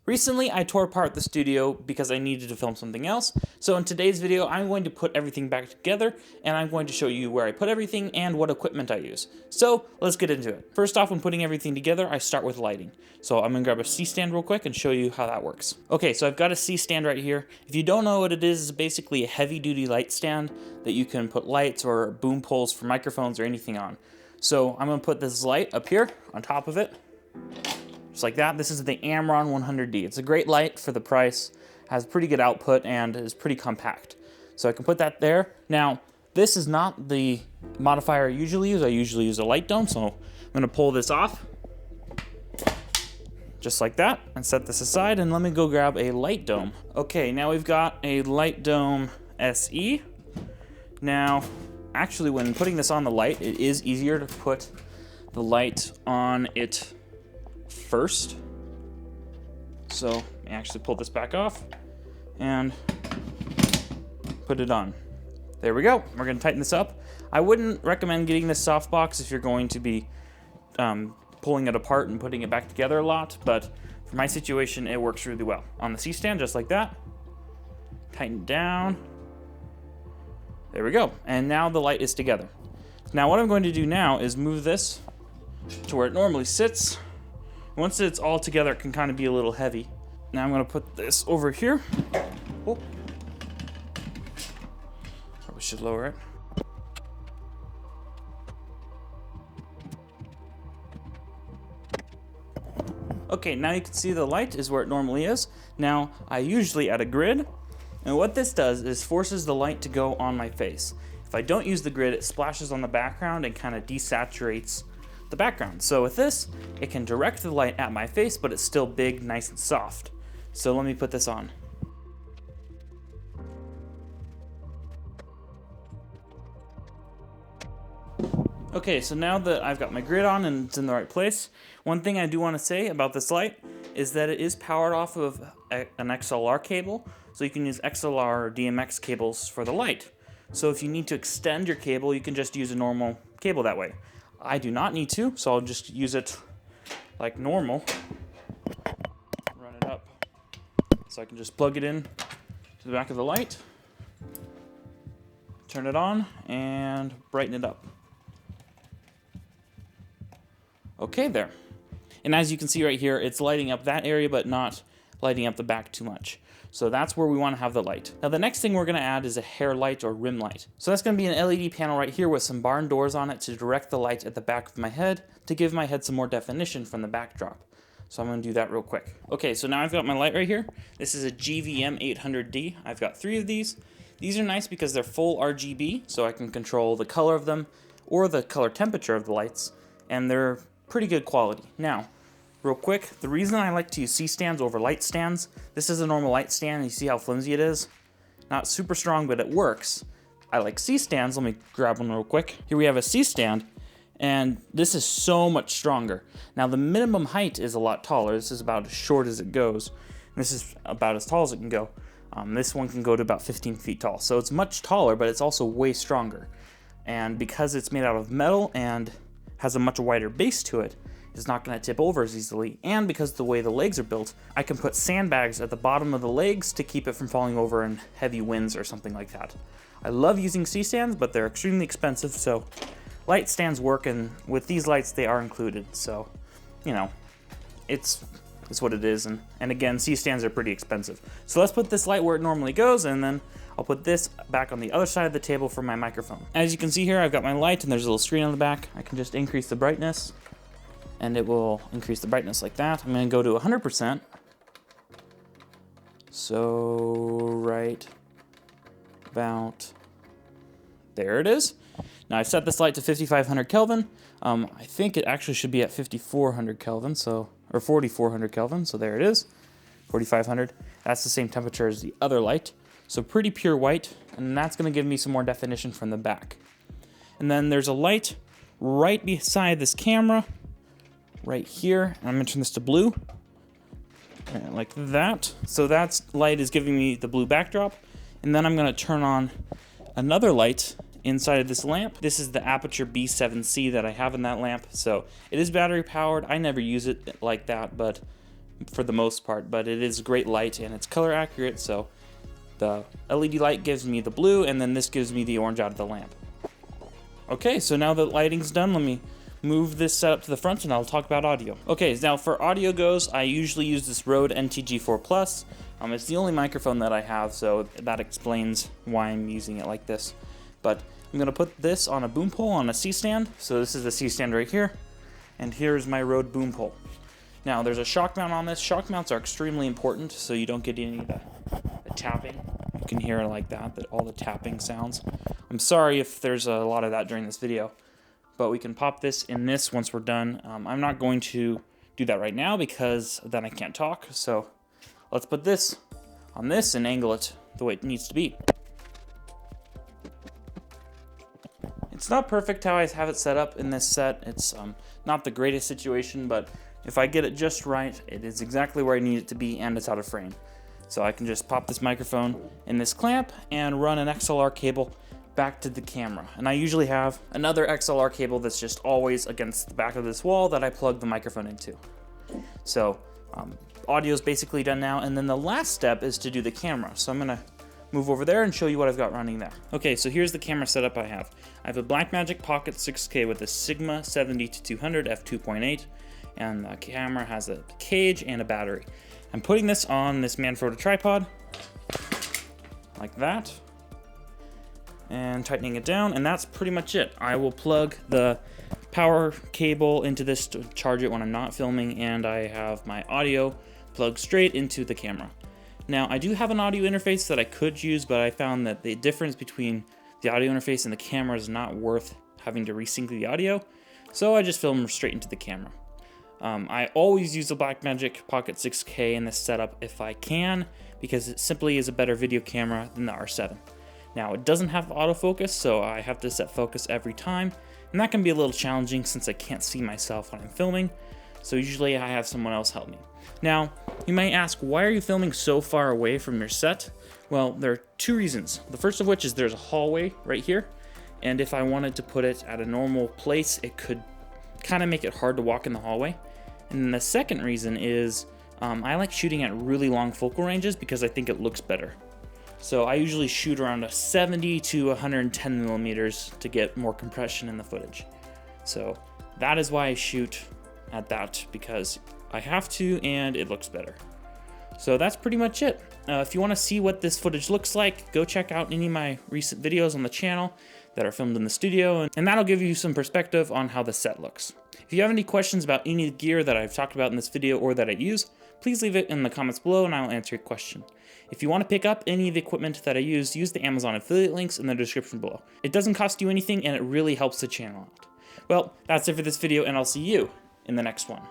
Recently, I tore apart the studio because I needed to film something else, so in today's video, I'm going to put everything back together, and I'm going to show you where I put everything and what equipment I use. So, let's get into it. First off, when putting everything together, I start with lighting. So I'm going to grab a C-stand real quick and show you how that works. Okay, so I've got a C-stand right here. If you don't know what it is, it's basically a heavy-duty light stand that you can put lights or boom poles for microphones or anything on. So I'm going to put this light up here on top of it. Just like that. This is the Amron 100D. It's a great light for the price, has pretty good output, and is pretty compact. So I can put that there. Now, this is not the modifier I usually use. I usually use a light dome, so I'm gonna pull this off, just like that, and set this aside, and let me go grab a light dome. Okay, now we've got a light dome SE. Now, actually, when putting this on the light, it is easier to put the light on it first. So I actually pull this back off and put it on. There we go. We're going to tighten this up. I wouldn't recommend getting this softbox if you're going to be pulling it apart and putting it back together a lot, but for my situation, it works really well. On the C-stand, just like that. Tighten it down. There we go. And now the light is together. Now what I'm going to do now is move this to where it normally sits. Once it's all together, it can kind of be a little heavy. Now I'm going to put this over here. Oh. Probably should lower it. Okay, now you can see the light is where it normally is. Now, I usually add a grid, and what this does is forces the light to go on my face. If I don't use the grid, it splashes on the background and kind of desaturates the background. So with this, it can direct the light at my face, but it's still big, nice and soft. So let me put this on. Okay, so now that I've got my grid on and it's in the right place, one thing I do want to say about this light is that it is powered off of an XLR cable, so you can use XLR or DMX cables for the light. So if you need to extend your cable, you can just use a normal cable that way. I do not need to, so I'll just use it like normal. Run it up. So I can just plug it in to the back of the light, turn it on, and brighten it up. Okay, there. And as you can see right here, it's lighting up that area, but not lighting up the back too much. So that's where we want to have the light. Now the next thing we're going to add is a hair light or rim light. So that's going to be an LED panel right here with some barn doors on it to direct the light at the back of my head to give my head some more definition from the backdrop. So I'm going to do that real quick. Okay, so now I've got my light right here. This is a GVM 800D. I've got 3 of these. These are nice because they're full RGB, so I can control the color of them or the color temperature of the lights, and they're pretty good quality. Now, real quick, the reason I like to use C-stands over light stands, this is a normal light stand, you see how flimsy it is? Not super strong, but it works. I like C-stands, let me grab one real quick. Here we have a C-stand, and this is so much stronger. Now the minimum height is a lot taller, this is about as short as it goes. This is about as tall as it can go. This one can go to about 15 feet tall, so it's much taller, but it's also way stronger. And because it's made out of metal and has a much wider base to it, it's not going to tip over as easily, and because of the way the legs are built, I can put sandbags at the bottom of the legs to keep it from falling over in heavy winds or something like that. I love using C-stands, but they're extremely expensive, so light stands work, and with these lights they are included, so, you know, it's what it is, and again, C-stands are pretty expensive. So let's put this light where it normally goes, and then I'll put this back on the other side of the table for my microphone. As you can see here, I've got my light, and there's a little screen on the back. I can just increase the brightness, and it will increase the brightness like that. I'm going to go to 100%. So right about there it is. Now I've set this light to 5500 Kelvin. I think it actually should be at 5400 Kelvin, so, or 4400 Kelvin, so there it is, 4500. That's the same temperature as the other light. So pretty pure white, and that's going to give me some more definition from the back. And then there's a light right beside this camera, right here. I'm going to turn this to blue, like that. So that light is giving me the blue backdrop. And then I'm going to turn on another light inside of this lamp. This is the Aputure B7C that I have in that lamp. So it is battery powered. I never use it like that, but for the most part, but it is great light and it's color accurate, so the LED light gives me the blue, and then this gives me the orange out of the lamp. Okay, so now that lighting's done, let me move this setup to the front and I'll talk about audio. Okay, now for audio goes, I usually use this Rode NTG4 Plus. It's the only microphone that I have, so that explains why I'm using it like this. But I'm gonna put this on a boom pole on a C-stand. So this is the C-stand right here, and here's my Rode boom pole. Now there's a shock mount on this. Shock mounts are extremely important so you don't get any of the tapping. You can hear it like that, all the tapping sounds. I'm sorry if there's a lot of that during this video, but we can pop this in this once we're done. I'm not going to do that right now because then I can't talk, so let's put this on this and angle it the way it needs to be. It's not perfect how I have it set up in this set. It's not the greatest situation, but if I get it just right, it is exactly where I need it to be and it's out of frame. So I can just pop this microphone in this clamp and run an XLR cable back to the camera. And I usually have another XLR cable that's just always against the back of this wall that I plug the microphone into. So audio is basically done now, and then the last step is to do the camera. So I'm gonna move over there and show you what I've got running there. Okay, so here's the camera setup I have. I have a Blackmagic Pocket 6K with a Sigma 70-200 f2.8, and the camera has a cage and a battery. I'm putting this on this Manfrotto tripod, like that, and tightening it down, and that's pretty much it. I will plug the power cable into this to charge it when I'm not filming, and I have my audio plugged straight into the camera. Now, I do have an audio interface that I could use, but I found that the difference between the audio interface and the camera is not worth having to resync the audio, so I just film straight into the camera. I always use the Blackmagic Pocket 6K in this setup if I can, because it simply is a better video camera than the R7. Now, it doesn't have autofocus, so I have to set focus every time, and that can be a little challenging since I can't see myself when I'm filming, so usually I have someone else help me. Now, you might ask, why are you filming so far away from your set? Well, there are two reasons. The first of which is there's a hallway right here, and if I wanted to put it at a normal place, it could kind of make it hard to walk in the hallway. And then the second reason is I like shooting at really long focal ranges because I think it looks better. So I usually shoot around a 70 to 110 millimeters to get more compression in the footage. So that is why I shoot at that, because I have to and it looks better. So that's pretty much it. If you want to see what this footage looks like, go check out any of my recent videos on the channel that are filmed in the studio, and that'll give you some perspective on how the set looks. If you have any questions about any of the gear that I've talked about in this video or that I use, please leave it in the comments below and I'll answer your question. If you want to pick up any of the equipment that I use the Amazon affiliate links in the description below. It doesn't cost you anything and it really helps the channel out. Well, that's it for this video, and I'll see you in the next one.